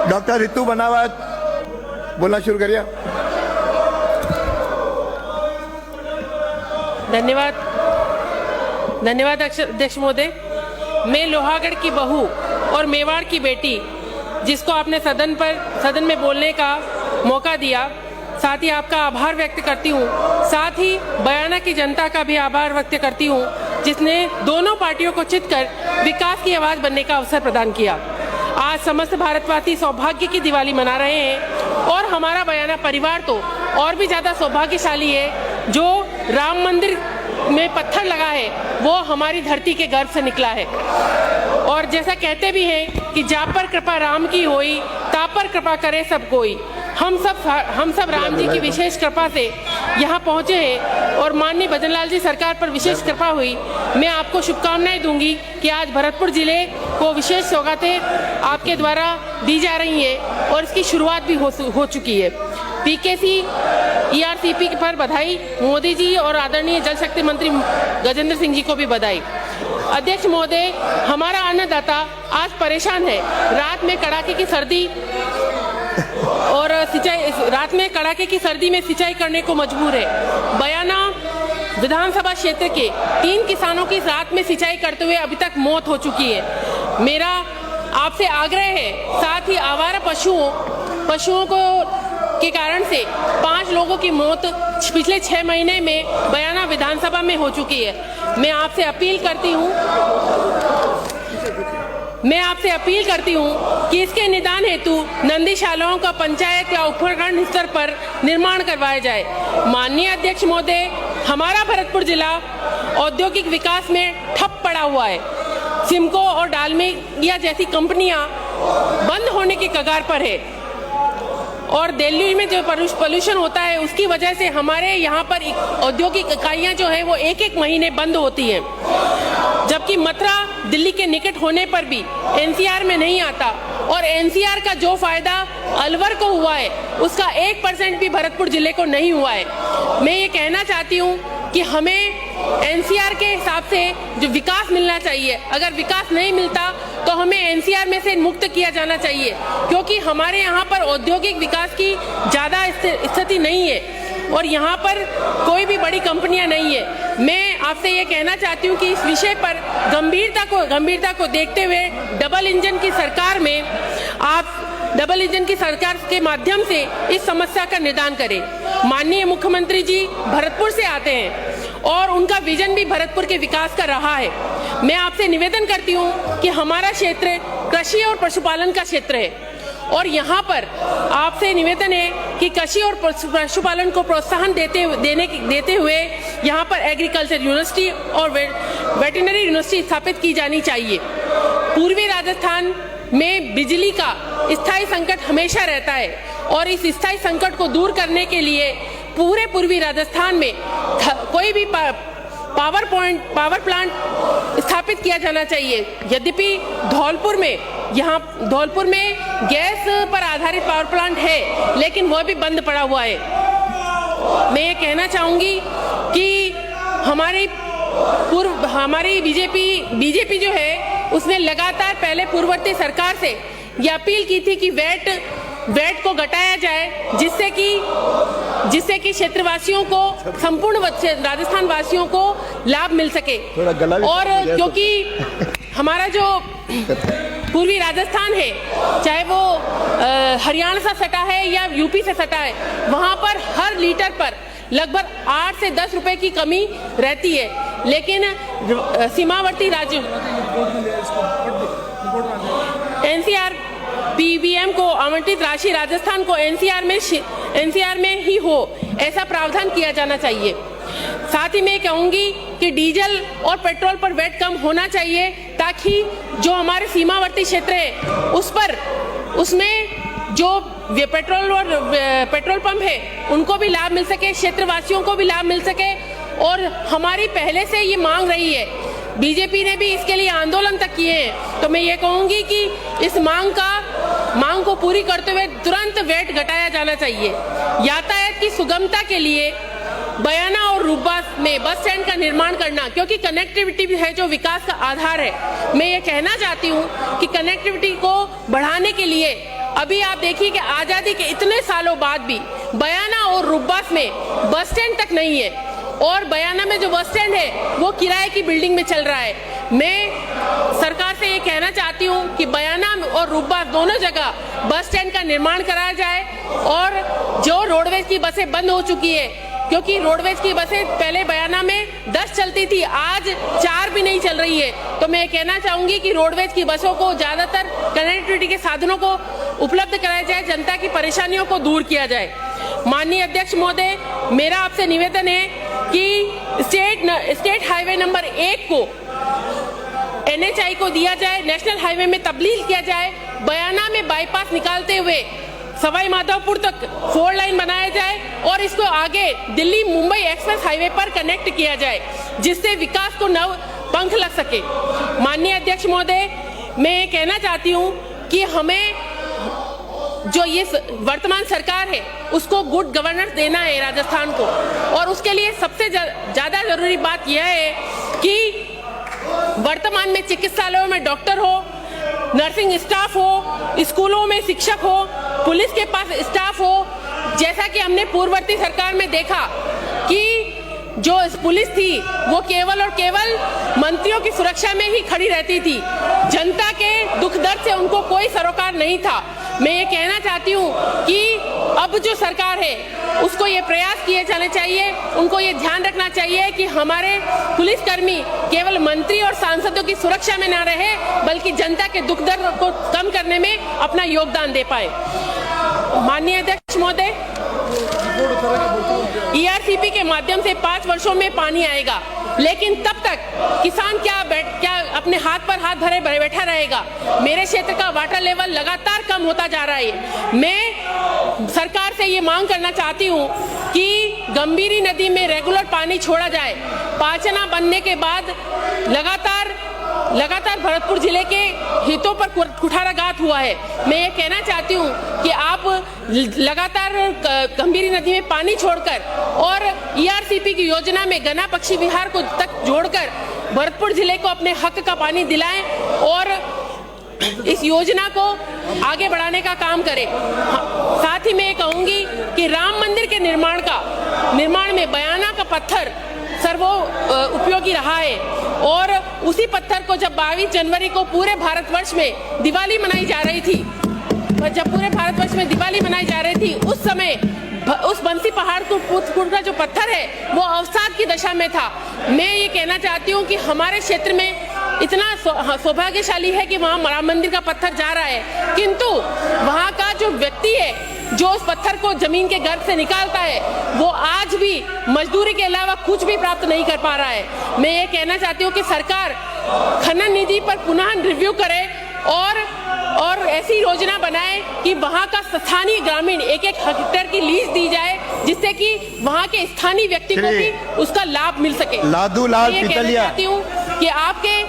Doctor Ritu बनावत बोलना शुरू करिए। धन्यवाद अध्यक्ष महोदय। मैं लोहागढ़ की बहू और मेवाड़ की बेटी, जिसको आपने सदन में बोलने का मौका दिया, साथ ही आपका आभार व्यक्त करती हूँ। साथ ही बयाना की जनता का भी आभार व्यक्त करती हूँ, जिसने दोनों पार्टियों को चितकर विकास की आवाज बनने का अवसर प्रदान किया। आज समस्त भारतवासी सौभाग्य की दिवाली मना रहे हैं और हमारा बयाना परिवार तो और भी ज्यादा सौभाग्यशाली है। जो राम मंदिर में पत्थर लगा है वो हमारी धरती के गर्भ से निकला है। और जैसा कहते भी हैं कि जा पर कृपा राम की होई, ता पर कृपा करे सब कोई। हम सब राम जी की विशेष कृपा से यहाँ पहुँचे हैं और माननीय भजनलाल जी सरकार पर विशेष कृपा हुई। मैं आपको शुभकामनाएं दूंगी कि आज भरतपुर जिले को विशेष सौगातें आपके द्वारा दी जा रही हैं और इसकी शुरुआत भी हो चुकी है। पीकेसी ईआरसीपी पर बधाई। मोदी जी और आदरणीय जल शक्ति मंत्री गजेंद्र सिंह जी को भी बधाई। अध्यक्ष महोदय, हमारा अन्नदाता आज परेशान है। रात में कड़ाके की सर्दी में सिंचाई करने को मजबूर है। बयाना विधानसभा क्षेत्र के 3 किसानों की रात में सिंचाई करते हुए अभी तक मौत हो चुकी है। मेरा आपसे आग्रह है, साथ ही आवारा पशुओं के कारण से 5 लोगों की मौत पिछले 6 महीने में बयाना विधानसभा में हो चुकी है। मैं आपसे अपील करती हूँ कि इसके निदान हेतु नंदीशालाओं का पंचायत या उपखंड स्तर पर निर्माण करवाया जाए। माननीय अध्यक्ष महोदय, हमारा भरतपुर जिला औद्योगिक विकास में ठप पड़ा हुआ है। सिमको और डालमिया जैसी कंपनियां बंद होने की कगार पर है और दिल्ली में जो पोल्यूशन होता है उसकी वजह से हमारे यहाँ पर औद्योगिक इकाइयाँ जो है वो एक महीने बंद होती हैं, जबकि मथुरा दिल्ली के निकट होने पर भी एनसीआर में नहीं आता। और एनसीआर का जो फायदा अलवर को हुआ है उसका 1% भी भरतपुर जिले को नहीं हुआ है। मैं ये कहना चाहती हूँ कि हमें एनसीआर के हिसाब से जो विकास मिलना चाहिए, अगर विकास नहीं मिलता तो हमें एनसीआर में से मुक्त किया जाना चाहिए, क्योंकि हमारे यहाँ पर औद्योगिक विकास की ज़्यादा स्थिति नहीं है और यहाँ पर कोई भी बड़ी कंपनियां नहीं है। मैं आपसे ये कहना चाहती हूँ कि इस विषय पर गंभीरता को देखते हुए डबल इंजन की सरकार के माध्यम से इस समस्या का निदान करें। माननीय मुख्यमंत्री जी भरतपुर से आते हैं और उनका विजन भी भरतपुर के विकास का रहा है। मैं आपसे निवेदन करती हूँ कि हमारा क्षेत्र कृषि और पशुपालन का क्षेत्र है और यहाँ पर आपसे निवेदन है कि कृषि और पशुपालन को प्रोत्साहन देते हुए यहाँ पर एग्रीकल्चर यूनिवर्सिटी और वेटरनरी यूनिवर्सिटी स्थापित की जानी चाहिए। पूर्वी राजस्थान में बिजली का स्थायी संकट हमेशा रहता है और इस स्थायी संकट को दूर करने के लिए पूरे पूर्वी राजस्थान में कोई भी पावर प्लांट स्थापित किया जाना चाहिए। यद्यपि धौलपुर में गैस पर आधारित पावर प्लांट है, लेकिन वह भी बंद पड़ा हुआ है। मैं ये कहना चाहूंगी कि हमारी बीजेपी जो है उसने लगातार पहले पूर्ववर्ती सरकार से ये अपील की थी कि वैट को घटाया जाए, जिससे कि क्षेत्रवासियों को, संपूर्ण राजस्थान वासियों को लाभ मिल सके। और क्योंकि हमारा जो पूर्वी राजस्थान है, चाहे वो हरियाणा से सटा है या यूपी से सटा है, वहाँ पर हर लीटर पर लगभग 8 से 10 रुपए की कमी रहती है, लेकिन सीमावर्ती राज्य एनसीआर पीवीएम को आवंटित राशि राजस्थान को एनसीआर में ही हो, ऐसा प्रावधान किया जाना चाहिए। साथ ही मैं कहूंगी कि डीजल और पेट्रोल पर वैट कम होना चाहिए, ताकि जो हमारे सीमावर्ती क्षेत्र है उसमें जो पेट्रोल पंप है उनको भी लाभ मिल सके, क्षेत्रवासियों को भी लाभ मिल सके। और हमारी पहले से ये मांग रही है, बीजेपी ने भी इसके लिए आंदोलन तक किए हैं, तो मैं ये कहूंगी कि इस मांग को पूरी करते हुए तुरंत वैट घटाया जाना चाहिए। यातायात की सुगमता के लिए बयाना और रूपबास में बस स्टैंड का निर्माण करना, क्योंकि कनेक्टिविटी भी है जो विकास का आधार है। मैं ये कहना चाहती हूँ कि कनेक्टिविटी को बढ़ाने के लिए अभी आप देखिए कि आजादी के इतने सालों बाद भी बयाना और रुब्बास में बस स्टैंड तक नहीं है, और बयाना में जो बस स्टैंड है वो किराए की बिल्डिंग में चल रहा है। मैं सरकार से ये कहना चाहती हूँ कि बयाना और रुब्बास दोनों जगह बस स्टैंड का निर्माण कराया जाए, और जो रोडवेज की बसें बंद हो चुकी है, क्योंकि रोडवेज की बसें पहले बयाना में 10 चलती थी, आज 4 भी नहीं चल रही है। तो मैं कहना चाहूंगी कि रोडवेज की बसों को ज्यादातर कनेक्टिविटी के साधनों को उपलब्ध कराया जाए, जनता की परेशानियों को दूर किया जाए। माननीय अध्यक्ष महोदय, मेरा आपसे निवेदन है कि स्टेट हाईवे नंबर 1 को NHAI को दिया जाए, नेशनल हाईवे में तब्दील किया जाए। बयाना में बाईपास निकालते हुए सवाई माधोपुर तक 4 लाइन बनाया जाए और इसको आगे दिल्ली मुंबई एक्सप्रेस हाईवे पर कनेक्ट किया जाए, जिससे विकास को नव पंख लग सके। माननीय अध्यक्ष महोदय, मैं कहना चाहती हूँ कि हमें जो ये वर्तमान सरकार है उसको गुड गवर्नेंस देना है राजस्थान को, और उसके लिए सबसे ज्यादा जरूरी बात यह है कि वर्तमान में चिकित्सालयों में डॉक्टर हो, नर्सिंग स्टाफ हो, स्कूलों में शिक्षक हो, पुलिस के पास स्टाफ हो। जैसा कि हमने पूर्ववर्ती सरकार में देखा कि जो पुलिस थी वो केवल और केवल मंत्रियों की सुरक्षा में ही खड़ी रहती थी, जनता के दुख दर्द से उनको कोई सरोकार नहीं था। मैं ये कहना चाहती हूँ कि अब जो सरकार है उसको ये प्रयास किए जाने चाहिए, उनको ये ध्यान रखना चाहिए कि हमारे पुलिसकर्मी केवल मंत्री और सांसदों की सुरक्षा में न रहे, बल्कि जनता के दुख दर्द को कम करने में अपना योगदान दे पाए। माननीय अध्यक्ष महोदय, ERCP के माध्यम से 5 वर्षों में पानी आएगा, लेकिन तब तक किसान क्या अपने हाथ पर हाथ धरे बैठा रहेगा? मेरे क्षेत्र का वाटर लेवल लगातार कम होता जा रहा है। मैं सरकार से ये मांग करना चाहती हूँ कि गंभीरी नदी में रेगुलर पानी छोड़ा जाए। पाचना बनने के बाद लगातार भरतपुर जिले के हितों पर कुठाराघात हुआ है। मैं ये कहना चाहती हूँ कि आप लगातार गंभीरी नदी में पानी छोड़कर और ERCP की योजना में गना पक्षी विहार को तक जोड़कर भरतपुर जिले को अपने हक का पानी दिलाएं और इस योजना को आगे बढ़ाने का काम करें। साथ ही मैं ये कहूँगी कि राम मंदिर के निर्माण में बयाना का पत्थर सर्वो उपयोगी रहा है, और उसी पत्थर को जब 22 जनवरी को पूरे भारतवर्ष में दिवाली मनाई जा रही थी, उस समय उस बंसी पहाड़ का जो पत्थर है वो अवसाद की दशा में था। मैं ये कहना चाहती हूँ कि हमारे क्षेत्र में इतना सौभाग्यशाली है कि वहाँ राम मंदिर का पत्थर जा रहा है, किंतु वहाँ का जो व्यक्ति है जो उस पत्थर को जमीन के गर्भ से निकालता है वो आज भी मजदूरी के अलावा कुछ भी प्राप्त नहीं कर पा रहा है। मैं ये कहना चाहती हूँ कि सरकार खनन निधि पर पुनः रिव्यू करे और ऐसी योजना बनाए कि वहाँ का स्थानीय ग्रामीण 1-1 हेक्टेयर की लीज दी जाए, जिससे कि वहाँ के स्थानीय व्यक्ति को भी उसका लाभ मिल सके। लादू लाल पितलिया। मैं ये कहना चाहती हूँ कि आपके